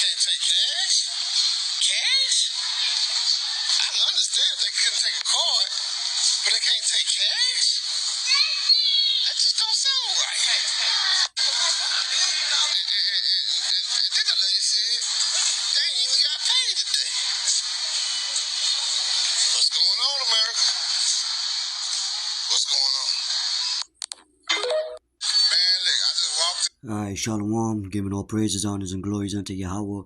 can't take cash? Cash? I can understand if they couldn't take a card, but they can't take cash? That just don't sound right. And then the lady said, they ain't even got paid today. What's going on, America? What's going on? Man, look, I just walked in. Alright, Shalom, giving all praises, honors, and glories unto Yahweh,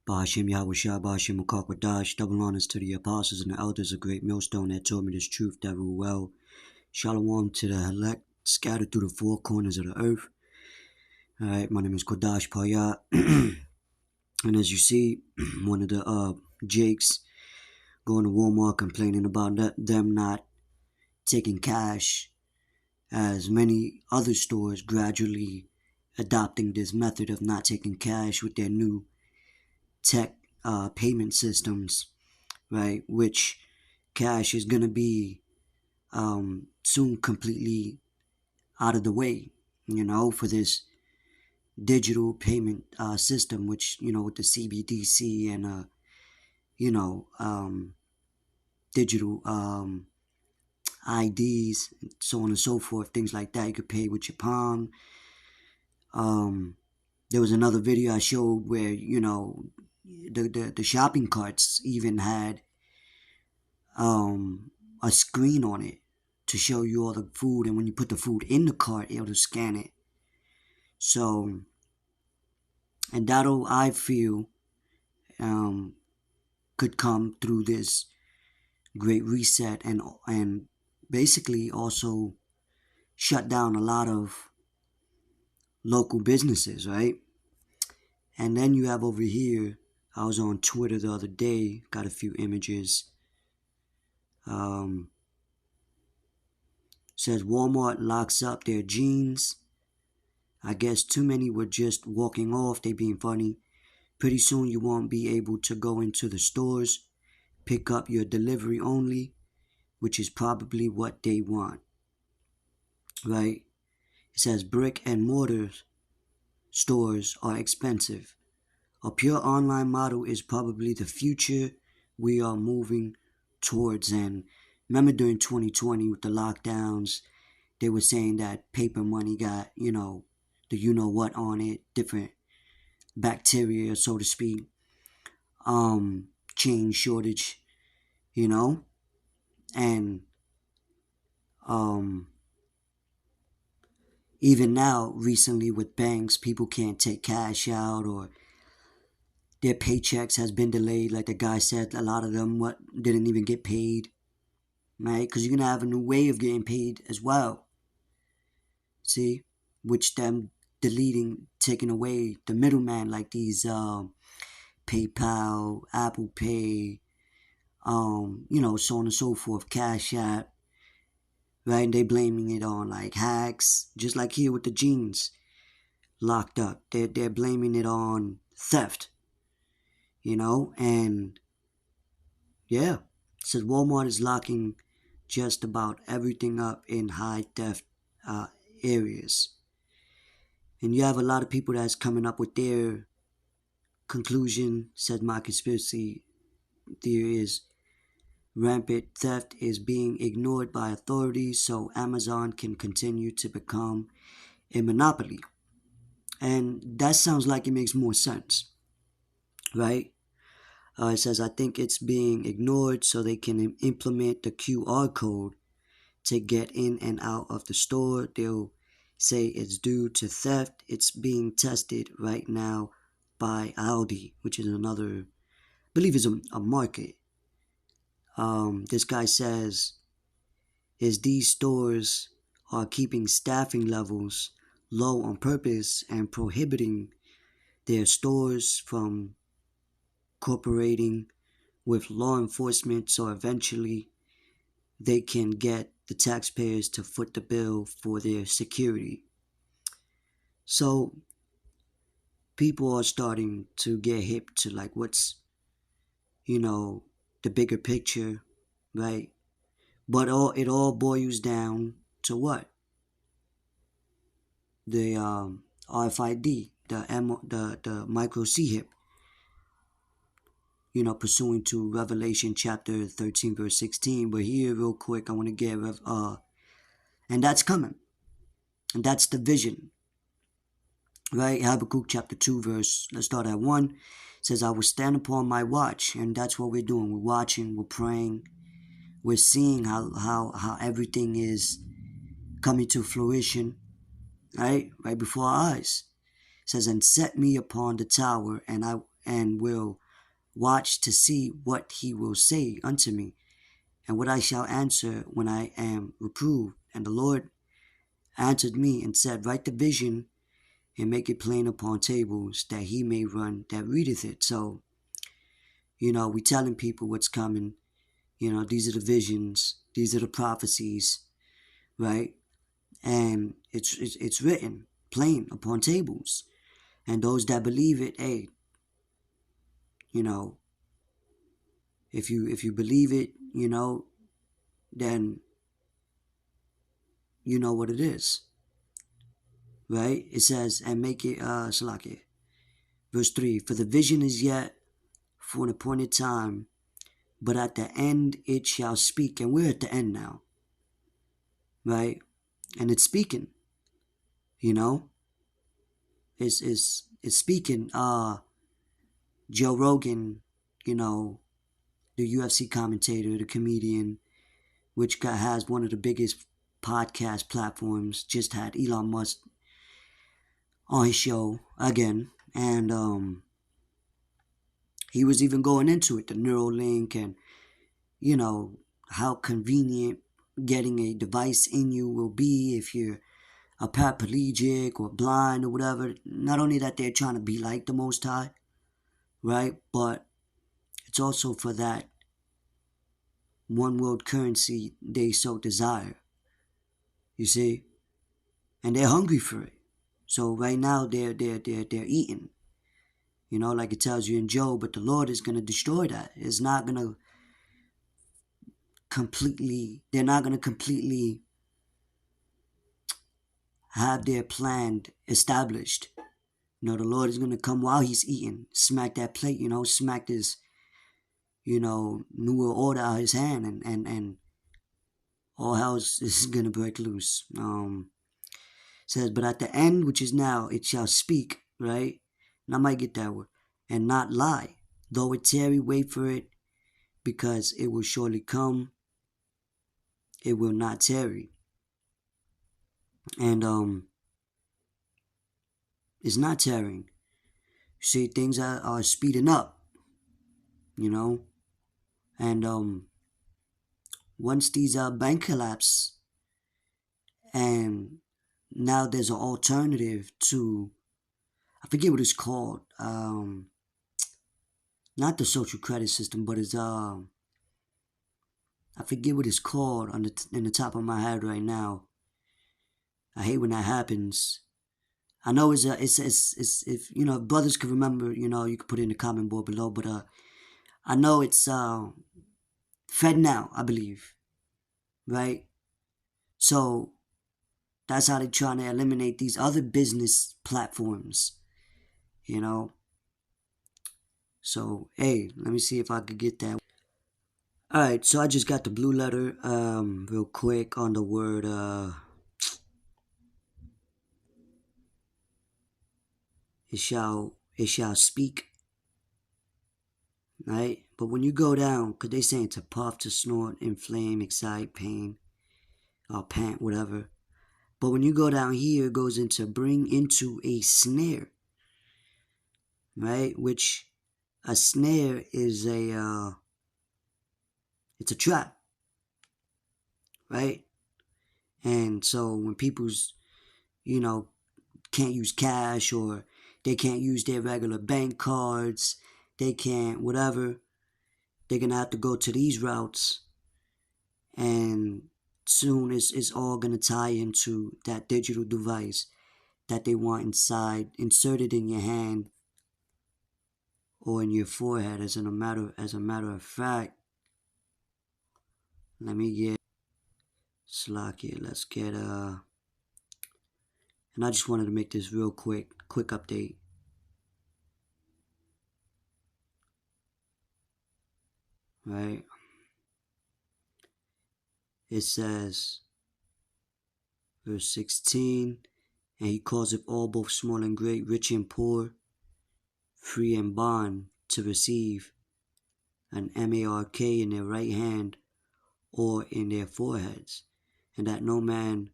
Bahashem Yahweh Shah, Bahashem Makakwadash, double honors to the apostles and the elders of Great Millstone that told me this truth that rule well. Shalom to the elect scattered through the four corners of the earth. Alright, my name is Kodash Payat, and as you see, one of the Jakes going to Walmart complaining about them not taking cash, as many other stores gradually adopting this method of not taking cash with their new tech payment systems, right? Which cash is going to be soon completely out of the way, for this digital payment system, which, with the CBDC and, digital IDs, and so on and so forth, things like that. You could pay with your palm. There was another video I showed where, the shopping carts even had a screen on it to show you all the food, and when you put the food in the cart, it'll scan it. So, and that'll, I feel, could come through this great reset and basically also shut down a lot of local businesses, right? And then you have over here, I was on Twitter the other day, got a few images. Says Walmart locks up their jeans. I guess too many were just walking off, they being funny. Pretty soon you won't be able to go into the stores, pick up your delivery only, which is probably what they want, right? It says brick and mortar stores are expensive. A pure online model is probably the future we are moving towards. And remember during 2020 with the lockdowns, they were saying that paper money got, the you-know-what on it, different bacteria, so to speak, chain shortage, and even now, recently with banks, people can't take cash out, or their paychecks has been delayed. Like the guy said, a lot of them didn't even get paid, right? Because you're going to have a new way of getting paid as well. See? Which them taking away the middleman, like these PayPal, Apple Pay, so on and so forth, Cash App, right? And they blaming it on like hacks, just like here with the jeans locked up. They're blaming it on theft, and yeah, it says Walmart is locking just about everything up in high theft areas. And you have a lot of people that's coming up with their conclusion. Said my conspiracy theory is rampant theft is being ignored by authorities so Amazon can continue to become a monopoly. And that sounds like it makes more sense, right? It says, I think it's being ignored so they can implement the QR code to get in and out of the store. They'll say it's due to theft. It's being tested right now by Aldi, which is another, I believe is a market. This guy says, these stores are keeping staffing levels low on purpose and prohibiting their stores from cooperating with law enforcement so eventually they can get the taxpayers to foot the bill for their security. So people are starting to get hip to like what's, the bigger picture, right? But it all boils down to what? The RFID, the micro C-hip, pursuant to Revelation chapter 13, verse 16. But here, real quick, I want to give, and that's coming. And that's the vision, right? Habakkuk chapter 2, verse, let's start at 1. It says, I will stand upon my watch. And that's what we're doing. We're watching, we're praying, we're seeing how everything is coming to fruition, right before our eyes. It says, and set me upon the tower, and will watch to see what he will say unto me, and what I shall answer when I am reproved. And the Lord answered me and said, write the vision and make it plain upon tables, that he may run that readeth it. So, we telling people what's coming. These are the visions, these are the prophecies, right? And it's written plain upon tables. And those that believe it, hey, if you believe it, then you know what it is, right? It says, and make it, Salaki, verse 3, for the vision is yet for an appointed time, but at the end it shall speak. And we're at the end now, right? And it's speaking, it's speaking. Joe Rogan, the UFC commentator, the comedian, which has one of the biggest podcast platforms, just had Elon Musk on his show again. And he was even going into it, the Neuralink, and how convenient getting a device in you will be if you're a paraplegic or blind or whatever. Not only that they're trying to be like the Most High, right? But it's also for that one world currency they so desire. You see? And they're hungry for it. So right now they're eating. Like it tells you in Job, but the Lord is gonna destroy that. It's not gonna completely they're not gonna completely have their plan established. The Lord is gonna come while he's eating, smack that plate, smack this, New World Order out of his hand, and all hell is gonna break loose. Says, but at the end, which is now, it shall speak, right? And I might get that word, and not lie. Though it tarry, wait for it, because it will surely come. It will not tarry. And it's not tarrying. You see, things are speeding up, And once these bank collapse, and now there's an alternative to, I forget what it's called, not the social credit system, but it's I forget what it's called in the top of my head right now. I hate when that happens. I know it's if brothers can remember, you can put it in the comment board below. But I know it's Fed Now, I believe, right? So that's how they're trying to eliminate these other business platforms, So hey, let me see if I could get that. All right, so I just got the blue letter real quick on the word it shall speak, right? But when you go down, because they saying to puff, to snort, inflame, excite, pain, or pant, whatever. But when you go down here, it goes into bring into a snare, right? Which a snare is it's a trap, right? And so when people's, can't use cash, or they can't use their regular bank cards, they can't whatever, they're gonna have to go to these routes, and soon it's all gonna tie into that digital device that they want inserted in your hand or in your forehead. As a matter of fact, let me get Slack here. Let's get and I just wanted to make this real quick update. right? It says, verse 16, and he calls it all, both small and great, rich and poor, free and bond, to receive an mark in their right hand or in their foreheads, and that no man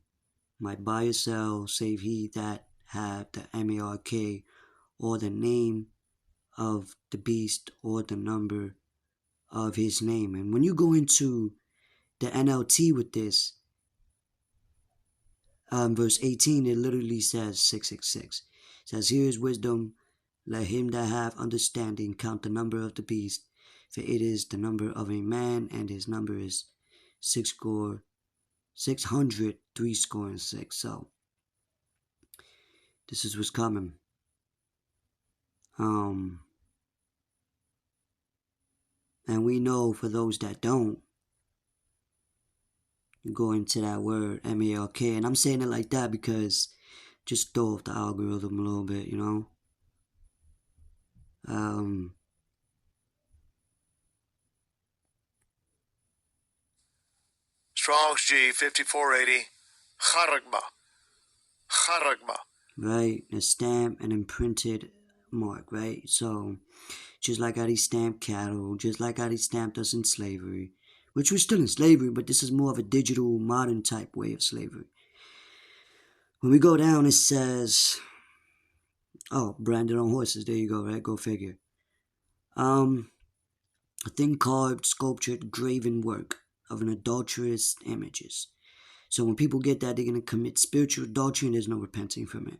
might buy or sell save he that have the mark or the name of the beast or the number of his name. And when you go into the NLT with this, verse 18, it literally says 666. It says, here is wisdom, let him that have understanding count the number of the beast, for it is the number of a man, and his number is 600, 6. So this is what's coming. And we know, for those that don't, go into that word MALK, and I'm saying it like that because just throw off the algorithm a little bit, you know. Strong's G 5480. Kharagma. Right, a stamp and imprinted mark, right? So just like how they stamped cattle, just like how they stamped us in slavery, which we're still in slavery, but this is more of a digital, modern type way of slavery. When we go down, it says, oh, branded on horses. There you go, right? Go figure. A thin carved, sculptured, graven work of an adulterous images. So when people get that, they're going to commit spiritual adultery and there's no repenting from it.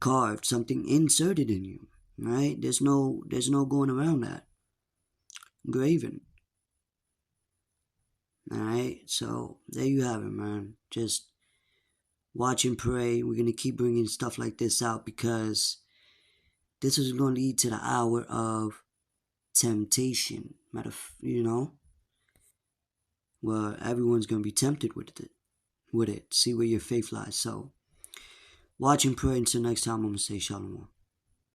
Carved, something inserted in you, right? There's no going around that. Graven. Alright, so there you have it, man. Just watch and pray. We're going to keep bringing stuff like this out because this is going to lead to the hour of temptation. Where everyone's going to be tempted with it. See where your faith lies. So watch and pray. Until next time, I'm going to say shalom.